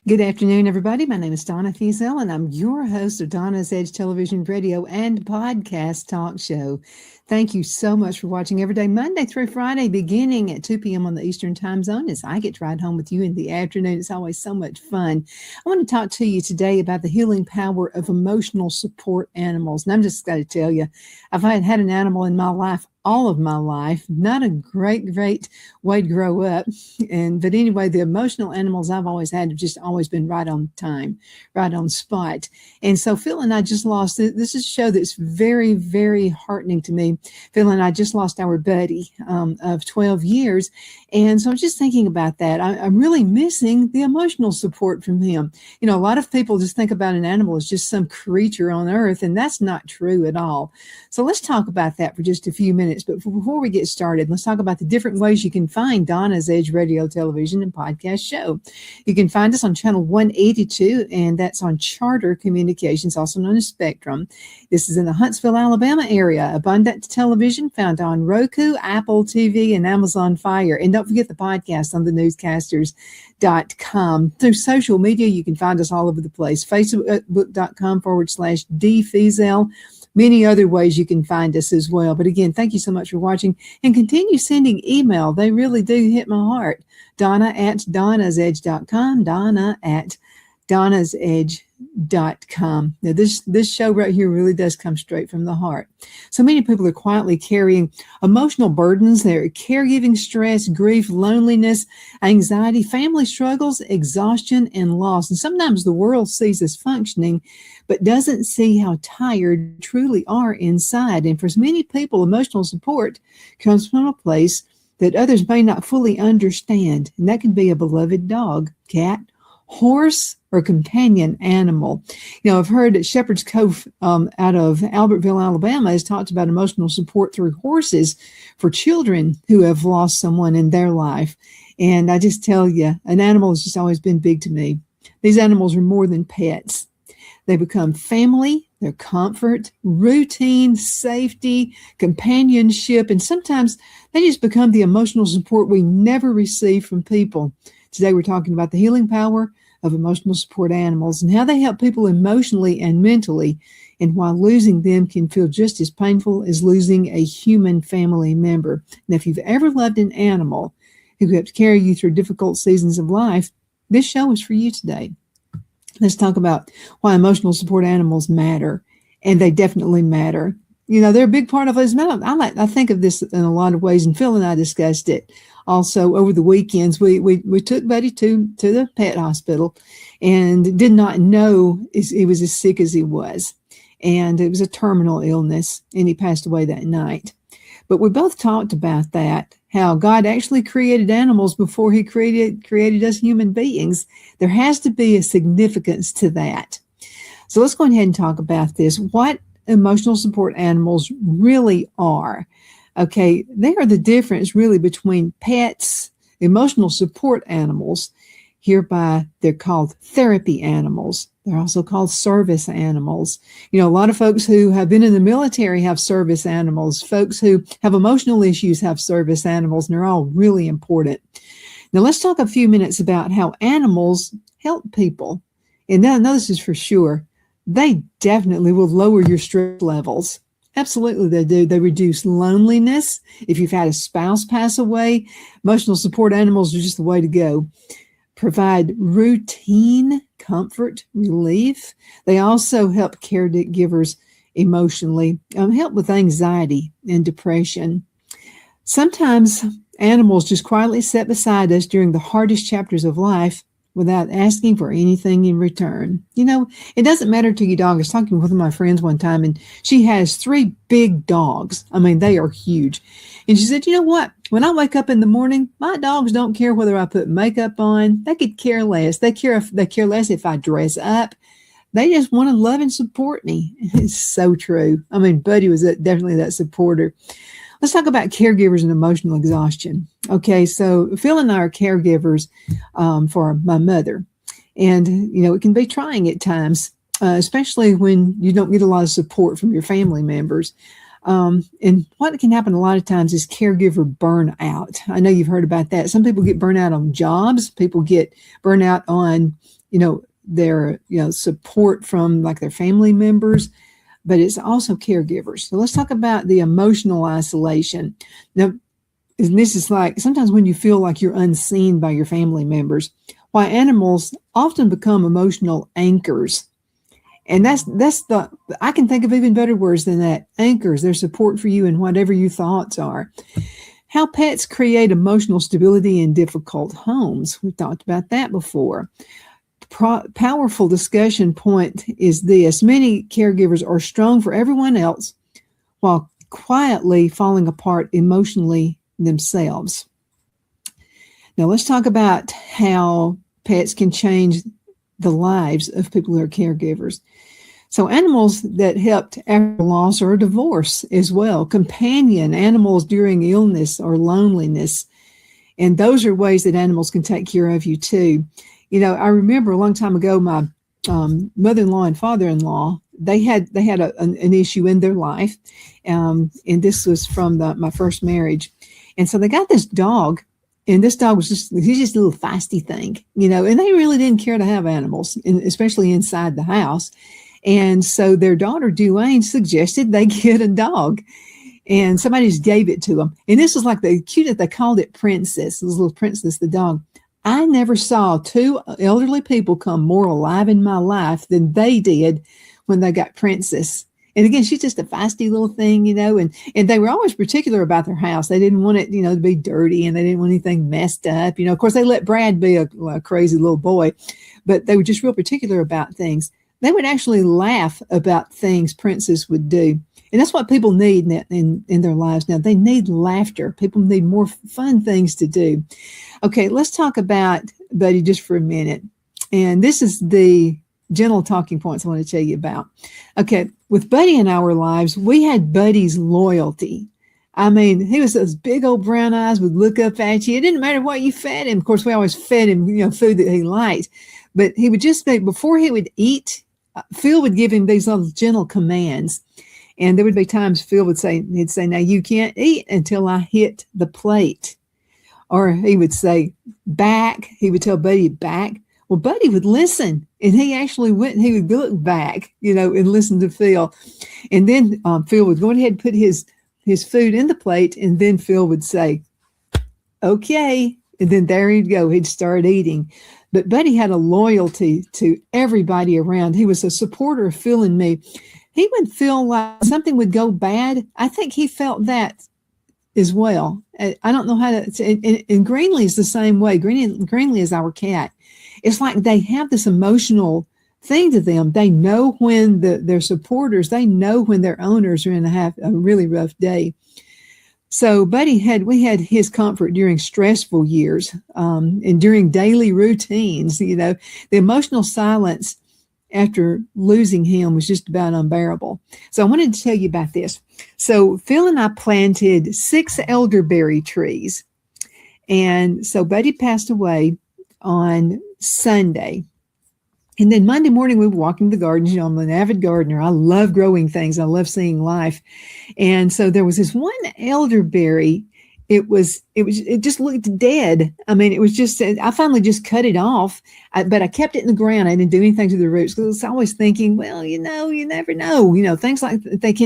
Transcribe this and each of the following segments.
Good afternoon, everybody. My name is Donna, and I'm your host of Donna's Edge Television, Radio, and Podcast Talk Show. Thank you so much for watching every day, Monday through Friday, beginning at 2 p.m. on the Eastern Time Zone, as I get to ride home with you in the afternoon. It's always so much fun. I want to talk to you today about the healing power of emotional support animals. And I'm just going to tell you, I've had an animal in my life all of my life. Not a great way to grow up. But anyway, the emotional animals I've always had have just always been right on time, right on spot. And so Phil and I just lost, this is a show that's very, very heartening to me. Phil and I just lost our buddy of 12 years. And so I'm just thinking about that. I'm really missing the emotional support from him. You know, a lot of people just think about an animal as just some creature on earth, and that's not true at all. So let's talk about that for just a few minutes. But before we get started, let's talk about the different ways you can find Donna's Edge Radio, Television, and Podcast Show. You can find us on channel 182, and that's on Charter Communications, also known as Spectrum. This is in the Huntsville, Alabama area. Abundant Television, found on Roku, Apple TV, and Amazon Fire. And don't forget the podcast on thenewscasters.com. Through social media, you can find us all over the place. Facebook.com/DFeasel. Many other ways you can find us as well. But again, thank you so much for watching, and continue sending email. They really do hit my heart. Donna@donnasedge.com, Donna@donnasedge.com. Now, this show right here really does come straight from the heart. So many people are quietly carrying emotional burdens. They're caregiving stress, grief, loneliness, anxiety, family struggles, exhaustion, and loss. And sometimes the world sees us functioning, but doesn't see how tired truly are inside. And for many people, emotional support comes from a place that others may not fully understand. And that can be a beloved dog, cat, horse, or companion animal. You know, I've heard that Shepherd's Cove out of Albertville, Alabama, has talked about emotional support through horses for children who have lost someone in their life. And I just tell you, an animal has just always been big to me. These animals are more than pets. They become family, their comfort, routine, safety, companionship, and sometimes they just become the emotional support we never receive from people. Today we're talking about the healing power of emotional support animals and how they help people emotionally and mentally, and why losing them can feel just as painful as losing a human family member. And if you've ever loved an animal who helped carry you through difficult seasons of life, this show is for you today. Let's talk about why emotional support animals matter, and they definitely matter. You know, they're a big part of us. I think of this in a lot of ways, and Phil and I discussed it also over the weekends. We took Buddy to the pet hospital and did not know he was as sick as he was. And it was a terminal illness, and he passed away that night. But we both talked about that, how God actually created animals before he created us human beings. There has to be a significance to that. So let's go ahead and talk about this. What emotional support animals really are. Okay, they are the difference really between pets, emotional support animals. Hereby, they're called therapy animals. They're also called service animals. You know, a lot of folks who have been in the military have service animals. Folks who have emotional issues have service animals, and they're all really important. Now, let's talk a few minutes about how animals help people. And now this is for sure. They definitely will lower your stress levels. Absolutely, they do. They reduce loneliness. If you've had a spouse pass away, emotional support animals are just the way to go. Provide routine comfort, relief. They also help caregivers emotionally, help with anxiety and depression. Sometimes animals just quietly set beside us during the hardest chapters of life, without asking for anything in return. It doesn't matter to your dog. I was talking with one of my friends one time, and she has 3 big dogs. I mean, they are huge. And she said, you know what? When I wake up in the morning, my dogs don't care whether I put makeup on. They could care less. They care less if I dress up. They just want to love and support me. It's so true. I mean, Buddy was definitely that supporter. Let's talk about caregivers and emotional exhaustion. Okay, so Phil and I are caregivers for my mother. And, it can be trying at times, especially when you don't get a lot of support from your family members. And what can happen a lot of times is caregiver burnout. I know you've heard about that. Some people get burnout on jobs. People get burnout on, their, support from like their family members. But it's also caregivers. So let's talk about the emotional isolation. Now, and this is like sometimes when you feel like you're unseen by your family members, why animals often become emotional anchors. And that's I can think of even better words than that. Anchors, their support for you and whatever your thoughts are. How pets create emotional stability in difficult homes. We've talked about that before. Powerful discussion point is this: many caregivers are strong for everyone else while quietly falling apart emotionally themselves. Now let's talk about how pets can change the lives of people who are caregivers. So animals that helped after loss or divorce as well, companion animals during illness or loneliness, and those are ways that animals can take care of you too. I remember a long time ago, my mother-in-law and father-in-law, they had an issue in their life, and this was from my first marriage. And so they got this dog, and this dog he's just a little feisty thing, and they really didn't care to have animals, especially inside the house. And so their daughter, Duane, suggested they get a dog. And somebody just gave it to them. And this was like the cutest, they called it Princess, this little Princess, the dog. I never saw 2 elderly people come more alive in my life than they did when they got Princess. And again, she's just a feisty little thing, and they were always particular about their house. They didn't want it, to be dirty, and they didn't want anything messed up. Of course, they let Brad be a crazy little boy, but they were just real particular about things. They would actually laugh about things Princess would do. And that's what people need in their lives now. They need laughter. People need more fun things to do. Okay, let's talk about Buddy just for a minute. And this is the gentle talking points I want to tell you about. Okay, with Buddy in our lives, we had Buddy's loyalty. I mean, he was those big old brown eyes would look up at you. It didn't matter what you fed him. Of course, we always fed him, food that he liked. But he would just before he would eat, Phil would give him these little gentle commands. And there would be times Phil would say, now you can't eat until I hit the plate. Or he would say, back. He would tell Buddy, back. Well, Buddy would listen. And he actually went and he would look back, and listen to Phil. And then Phil would go ahead and put his food in the plate. And then Phil would say, okay. And then there he'd go. He'd start eating. But Buddy had a loyalty to everybody around. He was a supporter of Phil and me. He would feel like something would go bad. I think he felt that as well. I don't know how to, and Greenlee is the same way. Greenlee is our cat. It's like they have this emotional thing to them. They know when their supporters, they know when their owners are in a really rough day. So we had his comfort during stressful years and during daily routines. The emotional silence after losing him was just about unbearable. So I wanted to tell you about this. So Phil and I planted 6 elderberry trees. And so Buddy passed away on Sunday. And then Monday morning, we were walking the gardens. I'm an avid gardener. I love growing things. I love seeing life. And so there was this one elderberry. It just looked dead. I mean, it was just, I finally just cut it off, but I kept it in the ground. I didn't do anything to the roots because I was always thinking, well, you never know, things like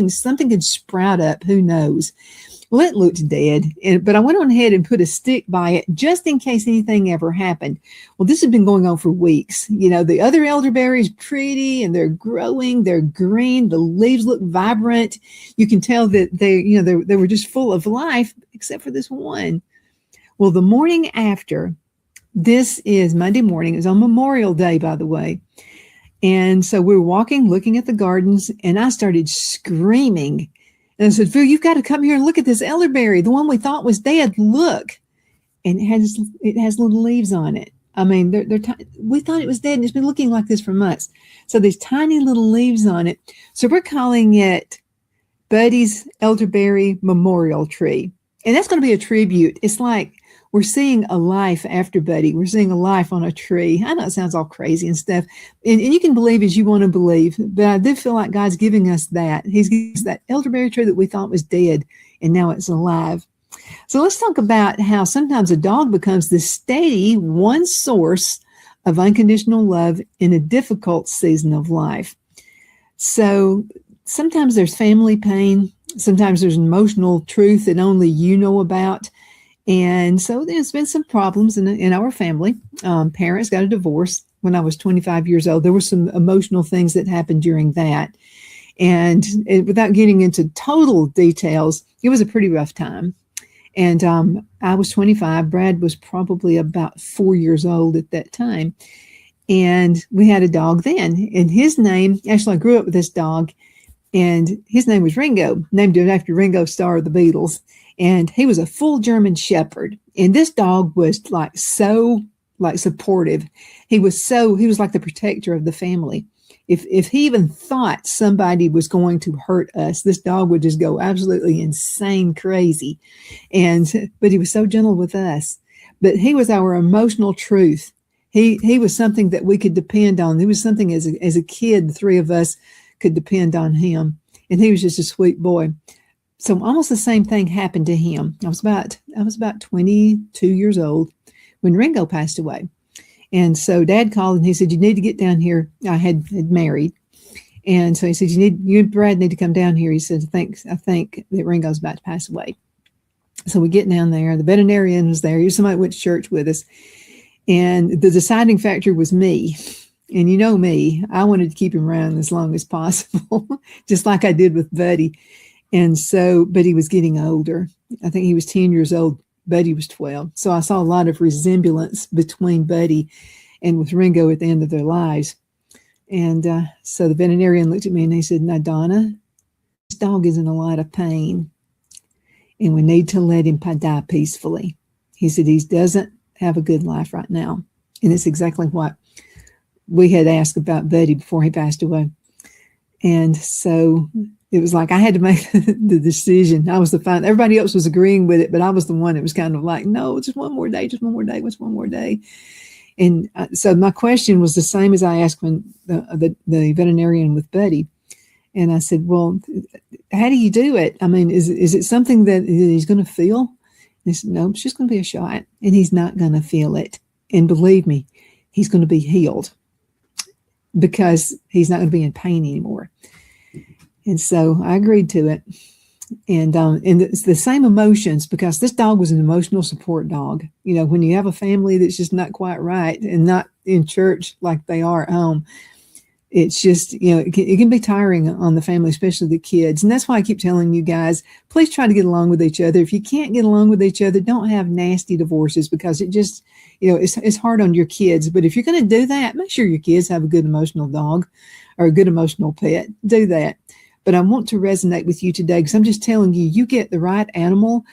something could sprout up. Who knows? Well, it looked dead, but I went on ahead and put a stick by it just in case anything ever happened. Well, this has been going on for weeks. The other elderberry is pretty and they're growing, they're green, the leaves look vibrant. You can tell that they were just full of life, except for this one. Well, the morning after, This is Monday morning. It was on Memorial Day, by the way. And so we were walking, looking at the gardens, and I started screaming. And I said, Phil, you've got to come here and look at this elderberry, the one we thought was dead. Look. And it has little leaves on it. I mean, we thought it was dead, and it's been looking like this for months. So there's tiny little leaves on it. So we're calling it Buddy's Elderberry Memorial Tree. And that's going to be a tribute. It's like we're seeing a life after Buddy. We're seeing a life on a tree. I know it sounds all crazy and stuff. And you can believe as you want to believe. But I do feel like God's giving us that. He's giving us that elderberry tree that we thought was dead, and now it's alive. So let's talk about how sometimes a dog becomes the steady one source of unconditional love in a difficult season of life. So sometimes there's family pain. Sometimes there's emotional truth that only you know about. And so there's been some problems in our family. Parents got a divorce when I was 25 years old. There were some emotional things that happened during that. And without getting into total details, it was a pretty rough time. And I was 25. Brad was probably about 4 years old at that time. And we had a dog then. And his name, actually, I grew up with this dog. And his name was Ringo, named after Ringo Starr of the Beatles. And he was a full German Shepherd. And this dog was so supportive. He was like the protector of the family. If he even thought somebody was going to hurt us, this dog would just go absolutely insane crazy. But he was so gentle with us. But he was our emotional truth. He was something that we could depend on. He was something as a kid, the three of us could depend on him. And he was just a sweet boy. So almost the same thing happened to him. I was about 22 years old when Ringo passed away. And so Dad called and he said, you need to get down here. I had married. And so he said, you and Brad need to come down here. He said, I think that Ringo's about to pass away. So we get down there. The veterinarian was there. He was somebody who went to church with us. And the deciding factor was me. And you know me, I wanted to keep him around as long as possible, just like I did with Buddy. And so, but he was getting older. I think he was 10 years old. Buddy was 12. So I saw a lot of resemblance between Buddy and with Ringo at the end of their lives. And so the veterinarian looked at me and he said, now, Donna, this dog is in a lot of pain and we need to let him die peacefully. He said, he doesn't have a good life right now. And it's exactly what we had asked about Buddy before he passed away. And so it was like I had to make the decision. I was the final. Everybody else was agreeing with it, but I was the one that was kind of like, no, just one more day, what's one more day? And so my question was the same as I asked when the veterinarian with Buddy. And I said, well, how do you do it? I mean, is it something that he's going to feel? And he said, no, it's just going to be a shot and he's not going to feel it. And believe me, he's going to be healed because he's not going to be in pain anymore. And so I agreed to it. And it's the same emotions because this dog was an emotional support dog. You know, when you have a family that's just not quite right and not in church like they are at home, it's just, you know, it can be tiring on the family, especially the kids. And that's why I keep telling you guys, please try to get along with each other. If you can't get along with each other, don't have nasty divorces because it just, you know, it's hard on your kids. But if you're going to do that, make sure your kids have a good emotional dog or a good emotional pet. Do that. But I want to resonate with you today because I'm just telling you, you get the right animal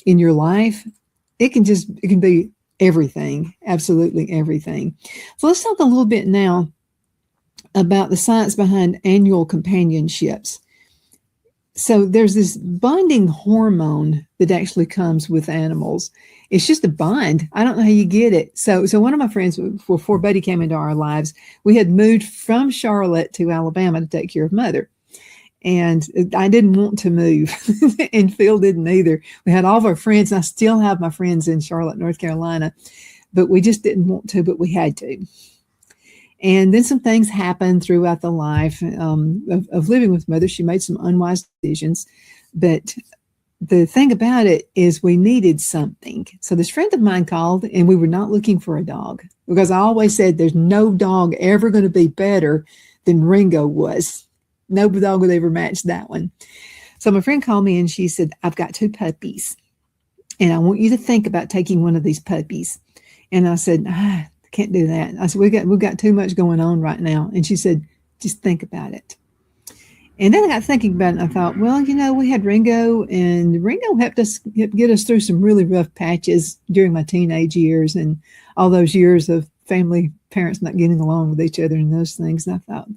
in your life, it can be everything, absolutely everything. So let's talk a little bit now about the science behind annual companionships. So there's this bonding hormone that actually comes with animals. It's just a bond. I don't know how you get it. So one of my friends, before Buddy came into our lives, we had moved from Charlotte to Alabama to take care of Mother. And I didn't want to move and Phil didn't either. We had all of our friends. And I still have my friends in Charlotte, North Carolina, but we just didn't want to, but we had to. And then some things happened throughout the life of living with Mother. She made some unwise decisions, but the thing about it is we needed something. So this friend of mine called and we were not looking for a dog because I always said there's no dog ever going to be better than Ringo was. No dog would ever match that one. So my friend called me and she said, I've got 2 puppies and I want you to think about taking one of these puppies. And I said, I can't do that. I said, we've got too much going on right now. And she said, just think about it. And then I got thinking about it, and I thought, well, we had Ringo, and Ringo helped get us through some really rough patches during my teenage years and all those years of parents not getting along with each other and those things. And I thought,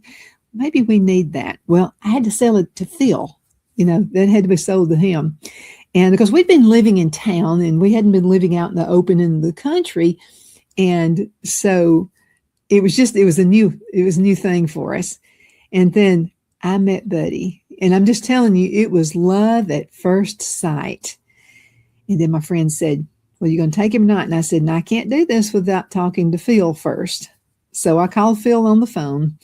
maybe we need that. Well, I had to sell it to Phil. That had to be sold to him. And because we'd been living in town and we hadn't been living out in the open in the country. And so it was a new thing for us. And then I met Buddy, and I'm just telling you, it was love at first sight. And then my friend said, well, you going to take him or not? And I said, no, I can't do this without talking to Phil first. So I called Phil on the phone.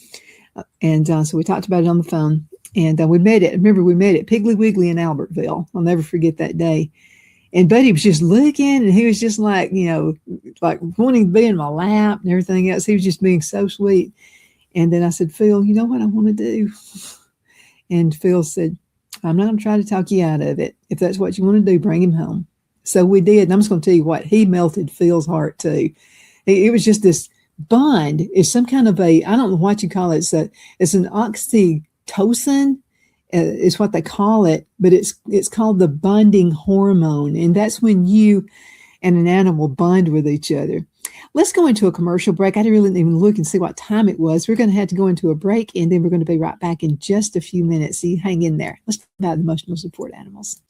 And so we talked about it on the phone. And we met at Piggly Wiggly in Albertville. I'll never forget that day. And Buddy was just looking, and he was just like wanting to be in my lap and everything else. He was just being so sweet. And then I said, Phil, you know what I want to do? And Phil said, I'm not going to try to talk you out of it. If that's what you want to do, bring him home. So we did. And I'm just going to tell you what, he melted Phil's heart too. It was just this bond. It's some kind of I don't know what you call it. It's an oxytocin is what they call it, but it's called the bonding hormone. And that's when you and an animal bond with each other. Let's go into a commercial break. I didn't even look and see what time it was. We're going to have to go into a break, and then we're going to be right back in just a few minutes. So you hang in there. Let's talk about emotional support animals.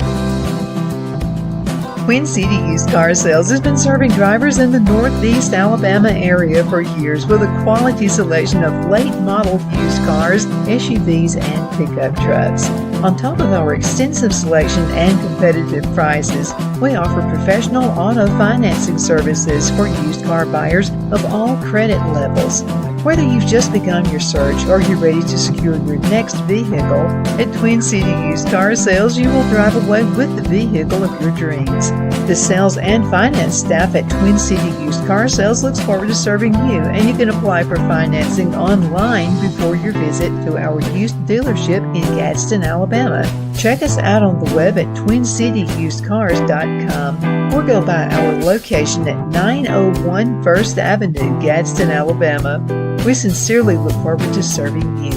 Twin City Used Car Sales has been serving drivers in the Northeast Alabama area for years with a quality selection of late model used cars, SUVs, and pickup trucks. On top of our extensive selection and competitive prices, we offer professional auto financing services for used car buyers of all credit levels. Whether you've just begun your search or you're ready to secure your next vehicle, at Twin City Used Car Sales, you will drive away with the vehicle of your dreams. The sales and finance staff at Twin City Used Car Sales looks forward to serving you, and you can apply for financing online before your visit to our used dealership in Gadsden, Alabama. Check us out on the web at twincityusedcars.com or go by our location at 901 First Avenue, Gadsden, Alabama. We sincerely look forward to serving you.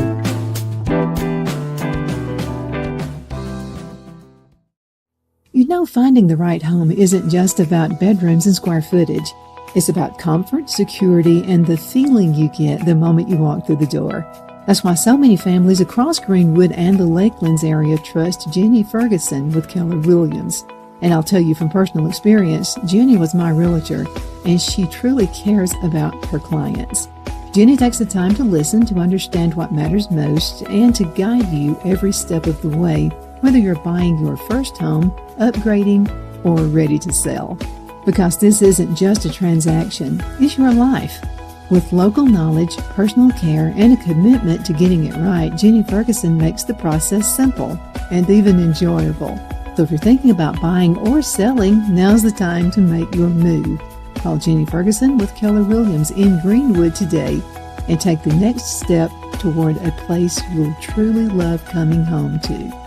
Finding the right home isn't just about bedrooms and square footage. It's about comfort, security, and the feeling you get the moment you walk through the door. That's why so many families across Greenwood and the Lakelands area trust Jenny Ferguson with Keller Williams. And I'll tell you from personal experience, Jenny was my realtor, and she truly cares about her clients. Jenny takes the time to listen, to understand what matters most, and to guide you every step of the way, whether you're buying your first home, upgrading, or ready to sell. Because this isn't just a transaction, it's your life. With local knowledge, personal care, and a commitment to getting it right, Jenny Ferguson makes the process simple and even enjoyable. So if you're thinking about buying or selling, now's the time to make your move. Call Jenny Ferguson with Keller Williams in Greenwood today and take the next step toward a place you'll truly love coming home to.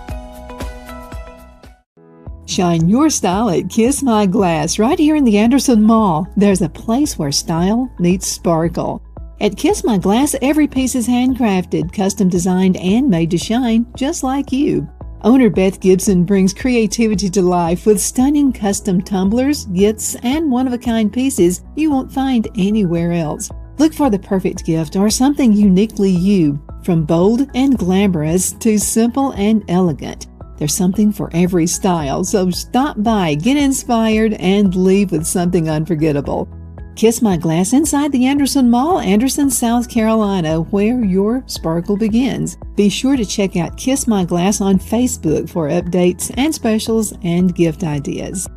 Shine your style at Kiss My Glass right here in the Anderson Mall. There's a place where style meets sparkle. At Kiss My Glass, every piece is handcrafted, custom designed, and made to shine just like you. Owner Beth Gibson brings creativity to life with stunning custom tumblers, gifts, and one-of-a-kind pieces you won't find anywhere else. Look for the perfect gift or something uniquely you, from bold and glamorous to simple and elegant. There's something for every style, so stop by, get inspired, and leave with something unforgettable. Kiss My Glass inside the Anderson Mall, Anderson, South Carolina, where your sparkle begins. Be sure to check out Kiss My Glass on Facebook for updates and specials and gift ideas.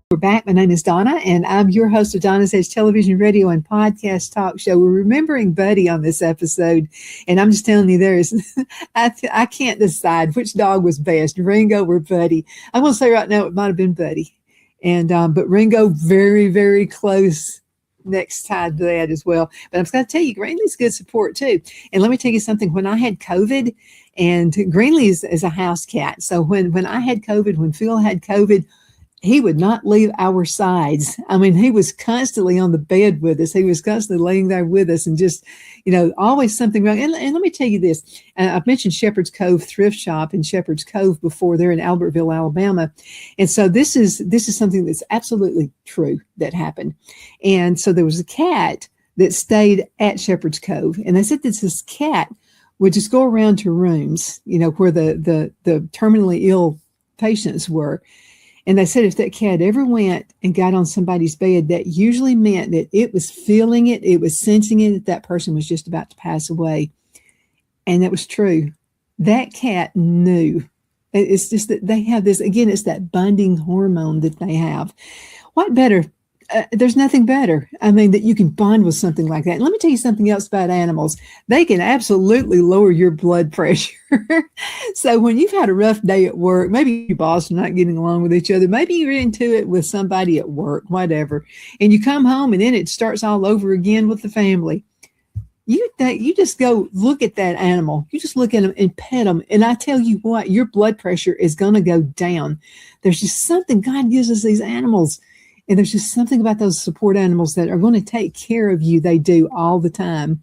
We're back. My name is Donna, and I'm your host of Donna's Edge television, radio, and podcast talk show. We're remembering Buddy on this episode, and I'm just telling you, I can't decide which dog was best, Ringo or Buddy. I'm going to say right now it might have been Buddy, and but Ringo very, very close next side to that as well. But I'm just going to tell you, Greenlee's good support too. And let me tell you something. When I had COVID, and Greenlee is a house cat. So when I had COVID, when Phil had COVID, he would not leave our sides. I mean, he was constantly on the bed with us. He was constantly laying there with us and just, always something wrong. And let me tell you this. I've mentioned Shepherd's Cove Thrift Shop in Shepherd's Cove before. They're in Albertville, Alabama. And so this is something that's absolutely true that happened. And so there was a cat that stayed at Shepherd's Cove. And they said that this cat would just go around to rooms, where the terminally ill patients were. And they said if that cat ever went and got on somebody's bed, that usually meant that it was feeling it, it was sensing it, that person was just about to pass away. And that was true. That cat knew. It's just that they have this, again, it's that bonding hormone that they have. What better? There's nothing better. I mean, that you can bond with something like that. And let me tell you something else about animals. They can absolutely lower your blood pressure. So when you've had a rough day at work, maybe your boss are not getting along with each other, maybe you're into it with somebody at work, whatever, and you come home and then it starts all over again with the family. You just go look at that animal. You just look at them and pet them. And I tell you what, your blood pressure is going to go down. There's just something God gives us these animals. And there's just something about those support animals that are going to take care of you. They do all the time.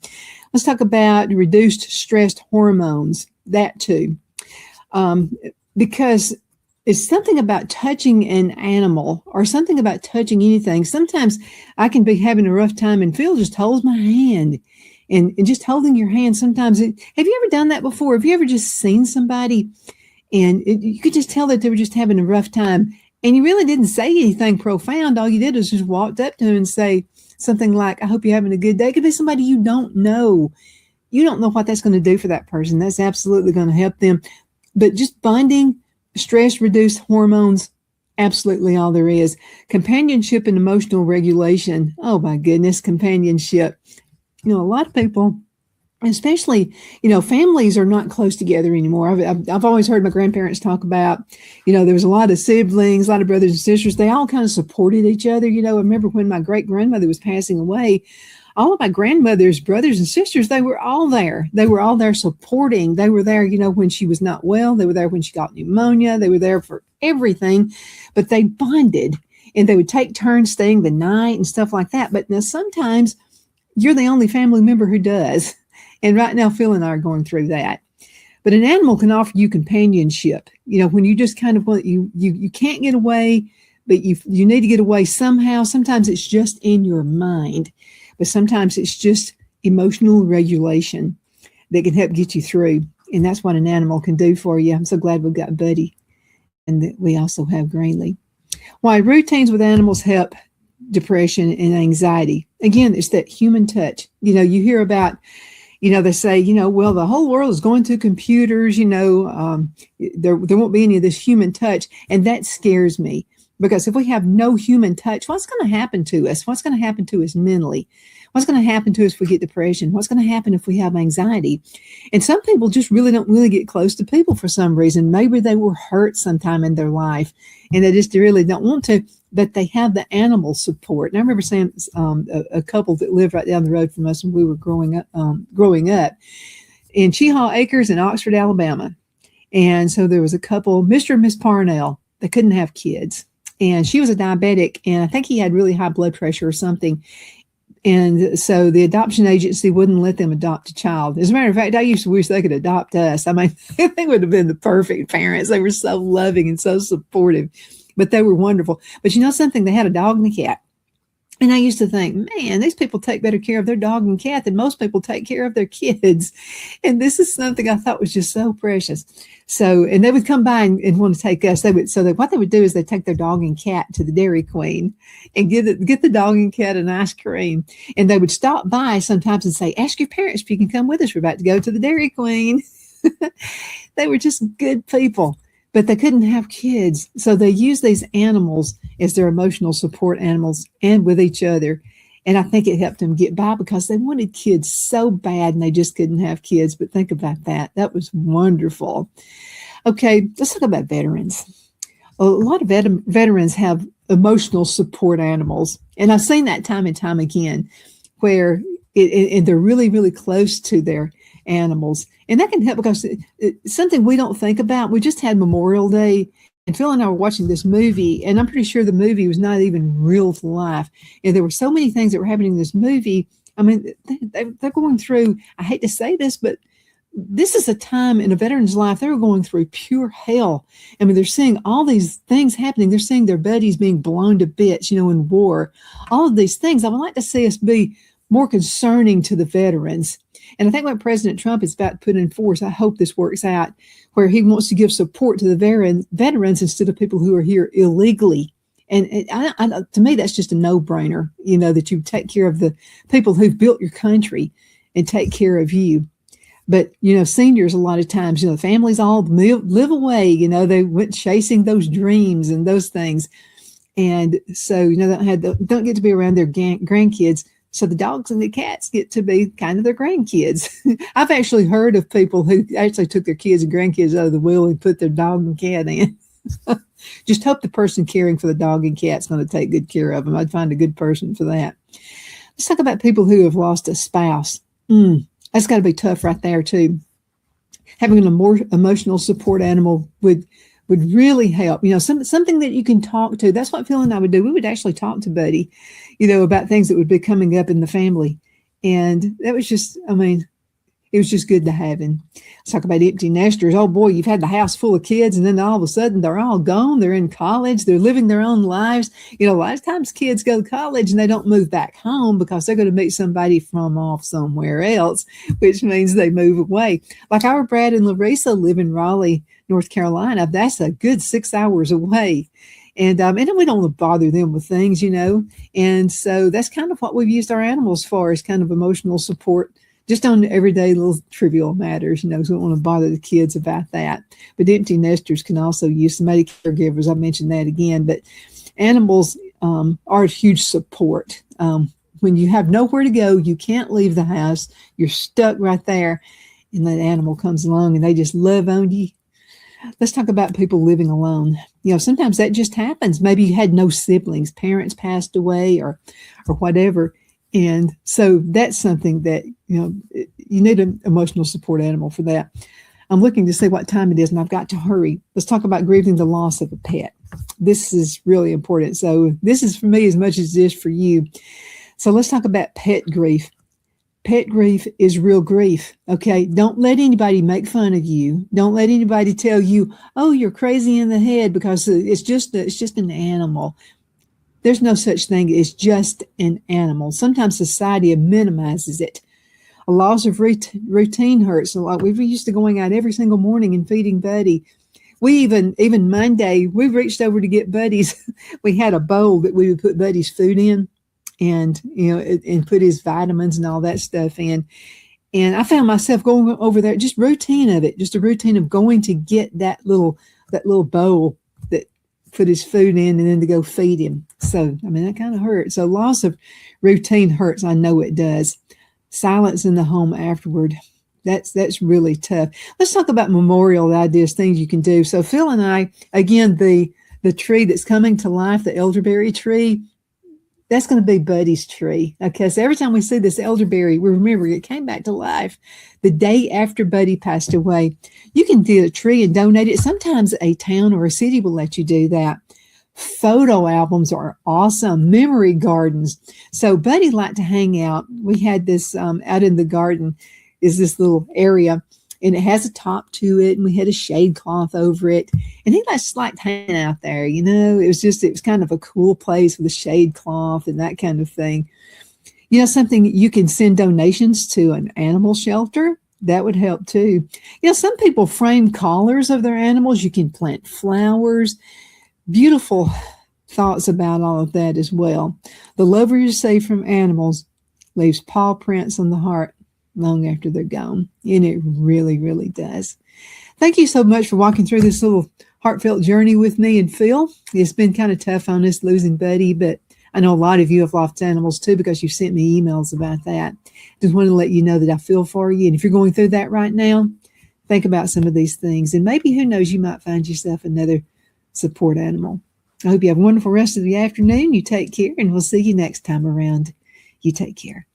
Let's talk about reduced stress hormones, that too. Because it's something about touching an animal or something about touching anything. Sometimes I can be having a rough time and Phil just holds my hand. And just holding your hand sometimes. Have you ever done that before? Have you ever just seen somebody and you could just tell that they were just having a rough time? And you really didn't say anything profound. All you did was just walked up to him and say something like, I hope you're having a good day. It could be somebody you don't know. You don't know what that's going to do for that person. That's absolutely going to help them. But just bonding, stress-reduced hormones, absolutely all there is. Companionship and emotional regulation. Oh, my goodness, companionship. A lot of people, especially, families are not close together anymore. I've always heard my grandparents talk about, there was a lot of siblings, a lot of brothers and sisters. They all kind of supported each other. I remember when my great grandmother was passing away, all of my grandmother's brothers and sisters, they were all there. They were all there supporting. They were there, when she was not well. They were there when she got pneumonia. They were there for everything, but they bonded and they would take turns staying the night and stuff like that. But now sometimes you're the only family member who does. And right now, Phil and I are going through that. But an animal can offer you companionship. When you just kind of want, you can't get away, but you need to get away somehow. Sometimes it's just in your mind, but sometimes it's just emotional regulation that can help get you through. And that's what an animal can do for you. I'm so glad we've got Buddy and that we also have Greenlee. Why routines with animals help depression and anxiety. Again, it's that human touch. You hear about, they say, well, the whole world is going to computers, there won't be any of this human touch. And that scares me because if we have no human touch, what's going to happen to us? What's going to happen to us mentally? What's going to happen to us if we get depression? What's going to happen if we have anxiety? And some people just don't really get close to people for some reason. Maybe they were hurt sometime in their life and they just really don't want to, but they have the animal support. And I remember saying a couple that lived right down the road from us when we were growing up in Cheehaw Acres in Oxford, Alabama. And so there was a couple, Mr. and Miss Parnell, they couldn't have kids. And she was a diabetic, and I think he had really high blood pressure or something. And so the adoption agency wouldn't let them adopt a child. As a matter of fact, I used to wish they could adopt us. I mean, they would have been the perfect parents. They were so loving and so supportive, but they were wonderful. But something, they had a dog and a cat. And I used to think, man, these people take better care of their dog and cat than most people take care of their kids. And this is something I thought was just so precious. So, and they would come by and want to take us. What they would do is they take their dog and cat to the Dairy Queen and get the dog and cat an ice cream. And they would stop by sometimes and say, ask your parents if you can come with us. We're about to go to the Dairy Queen. They were just good people. But they couldn't have kids. So they use these animals as their emotional support animals and with each other. And I think it helped them get by because they wanted kids so bad and they just couldn't have kids. But think about that. That was wonderful. Okay, let's talk about veterans. a lot of veterans have emotional support animals. And I've seen that time and time again where and they're really, really close to their animals. And that can help because it's something we don't think about. We just had Memorial Day, and Phil and I were watching this movie, and I'm pretty sure the movie was not even real to life. And there were so many things that were happening in this movie. I mean, they're going through, I hate to say this, but this is a time in a veteran's life, they were going through pure hell. I mean, they're seeing all these things happening. They're seeing their buddies being blown to bits, in war, all of these things. I would like to see us be more concerning to the veterans. And I think what President Trump is about to put in force, I hope this works out, where he wants to give support to the veterans instead of people who are here illegally. And to me, that's just a no-brainer, that you take care of the people who've built your country and take care of you. But, seniors, a lot of times, the families all live away, they went chasing those dreams and those things. And so, don't get to be around their grandkids. So the dogs and the cats get to be kind of their grandkids. I've actually heard of people who actually took their kids and grandkids out of the will and put their dog and cat in. Just hope the person caring for the dog and cat's going to take good care of them. I'd find a good person for that. Let's talk about people who have lost a spouse. That's got to be tough right there too. Having a more emotional support animal would really help. Something that you can talk to. That's what Phil and I would do. We would actually talk to Buddy, about things that would be coming up in the family. And that was just, it was just good to have him. Let's talk about empty nesters. Oh boy, you've had the house full of kids and then all of a sudden they're all gone. They're in college. They're living their own lives. A lot of times kids go to college and they don't move back home because they're going to meet somebody from off somewhere else, which means they move away. Like our Brad and Larissa live in Raleigh, North Carolina. That's a good 6 hours away. And we don't want to bother them with things, And so that's kind of what we've used our animals for, is kind of emotional support, just on everyday little trivial matters, so we don't want to bother the kids about that. But empty nesters can also use somebody, caregivers. I mentioned that again, but animals are a huge support. When you have nowhere to go, you can't leave the house, you're stuck right there, and that animal comes along and they just love on you. Let's talk about people living alone. Sometimes that just happens. Maybe you had no siblings, parents passed away or whatever. And so that's something that, you need an emotional support animal for that. I'm looking to see what time it is and I've got to hurry. Let's talk about grieving the loss of a pet. This is really important. So this is for me as much as it is for you. So let's talk about pet grief. Pet grief is real grief. Okay. Don't let anybody make fun of you. Don't let anybody tell you, oh, you're crazy in the head because it's just an animal. There's no such thing. It's just an animal. Sometimes society minimizes it. A loss of routine hurts. Like we were used to going out every single morning and feeding Buddy. We even Monday, we reached over to get Buddy's. We had a bowl that we would put Buddy's food in and, and put his vitamins and all that stuff in. And I found myself going over there, just a routine of going to get that little bowl that put his food in and then to go feed him. So, that kind of hurts. So loss of routine hurts. I know it does. Silence in the home afterward. That's really tough. Let's talk about memorial ideas, things you can do. So Phil and I, again, the tree that's coming to life, the elderberry tree, that's going to be Buddy's tree. Okay, so every time we see this elderberry, we remember it came back to life the day after Buddy passed away. You can get a tree and donate it. Sometimes a town or a city will let you do that. Photo albums are awesome. Memory gardens. So Buddy liked to hang out. We had this out in the garden is this little area, and it has a top to it, and we had a shade cloth over it. And he just liked hanging out there. It was kind of a cool place with a shade cloth and that kind of thing. Something you can send donations to an animal shelter. That would help too. Some people frame collars of their animals. You can plant flowers. Beautiful thoughts about all of that as well. The love we receive from animals leaves paw prints on the heart long after they're gone. And it really, really does. Thank you so much for walking through this little heartfelt journey with me and Phil. It's been kind of tough on us losing Buddy, but I know a lot of you have lost animals too because you've sent me emails about that. Just want to let you know that I feel for you. And if you're going through that right now, think about some of these things. And maybe, who knows, you might find yourself another support animal. I hope you have a wonderful rest of the afternoon. You take care, and we'll see you next time around. You take care.